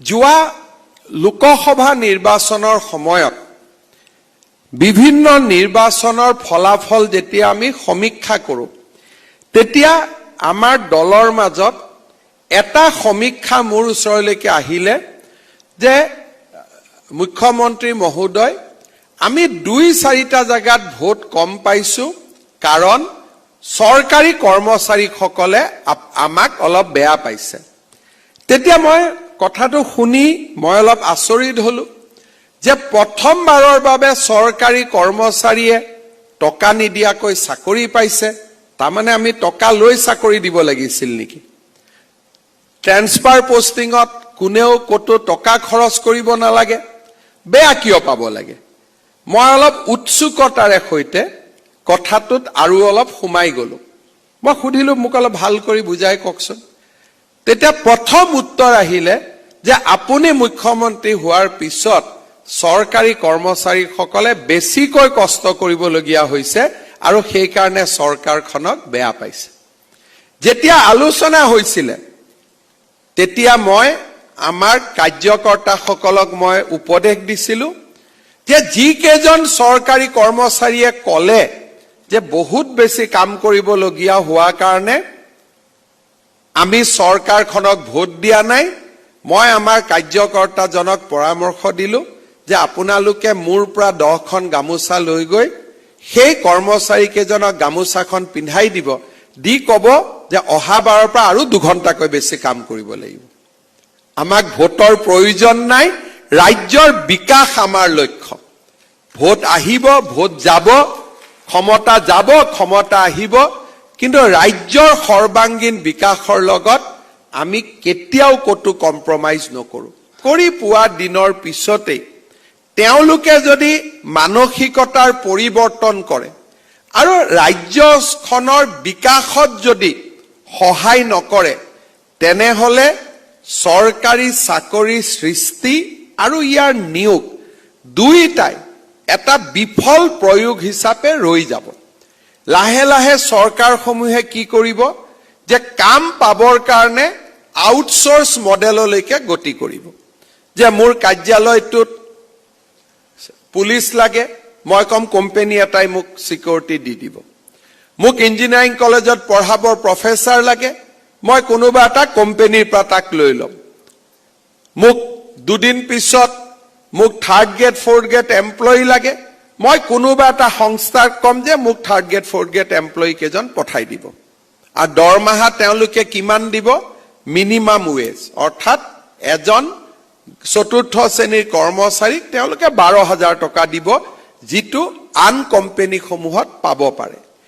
যোৱা লোকসভা নিৰ্বাচনৰ সময়ত বিভিন্ন নিৰ্বাচনৰ ফলাফল যেতিয়া আমি সমীক্ষা কৰো তেতিয়া আমাৰ দলৰ মাজত এটা সমীক্ষা মোৰ ওচৰলৈকে আহিলে যে মুখ্যমন্ত্ৰী মহোদয় আমি 2-4টা জায়গাত ভোট কম পাইছো কাৰণ সৰকাৰী কৰ্মচাৰীসকলে আমাক অলপ বেয়া পাইছে তেতিয়া মই কথাটো শুনি মই অলপ আচৰিত হলো যে প্ৰথমবাৰৰ বাবে সৰকাৰী কৰ্মচাৰীয়ে টকা নিদিয়াকৈ চাকৰি পাইছে তাৰমানে আমি টকা লৈ চাকৰি দিব লাগিছিল নেকি ট্ৰান্সফাৰ পোষ্টিংত কোনেও কতো টকা খৰচ কৰিব নালাগে বেয়া কিয় পাব লাগে মই অলপ উৎসুকতাৰে সৈতে কথাটোত আৰু অলপ সোমাই গলো মই খুদিলো মোক অলপ ভাল কৰি বুজাই কওকচোন তেতিয়া প্ৰথম উত্তৰ আহিলে যে আপুনি মুখ্যমন্ত্ৰী হোৱাৰ পিছত সৰকাৰী কৰ্মচাৰীসকলে বেছিকৈ কষ্ট কৰিবলগীয়া হৈছে আৰু সেই কাৰণে সৰকাৰখনক বেয়া পাইছে যেতিয়া আলোচনা হৈছিল তেতিয়া মই আমাৰ কাৰ্যকৰ্তাসকলক মই উপদেশ দিছিলো যে যি কেজন সৰকাৰী কৰ্মচাৰীয়ে কলে যে বহুত বেছি কাম কৰিবলগীয়া হোৱা কাৰণে আমি সৰকাৰখনক ভোট দিয়া নাই মই আমাৰ কাৰ্যকৰ্তাজনক পৰামৰ্শ দিলো যে আপোনালোকে মোৰ পৰা 10খন গামোচা লৈ গৈ সেই কৰ্মচাৰী কেজনক গামোচাখন পিন্ধাই দিব দি কব যে অহা বাৰৰ পৰা আৰু 2 ঘণ্টাকৈ বেছি কাম কৰিব লাগিব আমাক ভোটৰ প্ৰয়োজন নাই ৰাজ্যৰ বিকাশ আমাৰ লক্ষ্য ভোট আহিব ভোট যাব ক্ষমতা আহিব কিন্তু ৰাজ্যৰ সৰ্বাঙ্গীন বিকাশৰ লগত আমি কেতিয়াও কতো কম্প্ৰমাইজ নকৰো কৰি পোৱা দিনৰ পিছতে তেওঁলোকে যদি মানসিকতাৰ পৰিৱৰ্তন কৰে আৰু ৰাজ্যখনৰ বিকাশত যদি সহায় নকৰে তেনেহলে সৰকাৰী চাকৰি সৃষ্টি আৰু ইয়াৰ নিয়োগ দুইটাই এটা বিফল প্ৰয়োগ হিচাপে ৰৈ যাব লাহে লাহে সৰকাৰসমূহে কি কৰিব যে কাম পাবৰ কাৰণে আউটসোৰ্স মডেললৈকে গতি কৰিব যে মোৰ কাৰ্যালয়টোত পুলিচ লাগে মই কম কোম্পানী এটাই মোক সিকিউৰিটি দি দিব মোক ইঞ্জিনিয়াৰিং কলেজত পঢ়াবৰ প্ৰফেসৰ লাগে মই কোনোবা এটা কোম্পানীৰ পৰা তাক লৈ লম মোক দুদিন পিছত মোক 3rd grade 4th grade employee লাগে মই কোনোবা এটা সংস্থাক কম যে মোক 3rd grade 4th grade employee কেজন পঠাই দিব আৰু দৰমহা তেওঁলোকে কিমান দিব মিনিমাম ওয়েজ অৰ্থাৎ এজন চতুৰ্থ শ্ৰেণীৰ কৰ্মচাৰীক তেওঁলোকে 12,000 টকা দিব যিটো আন কোম্পানী সমূহত পাব পাৰে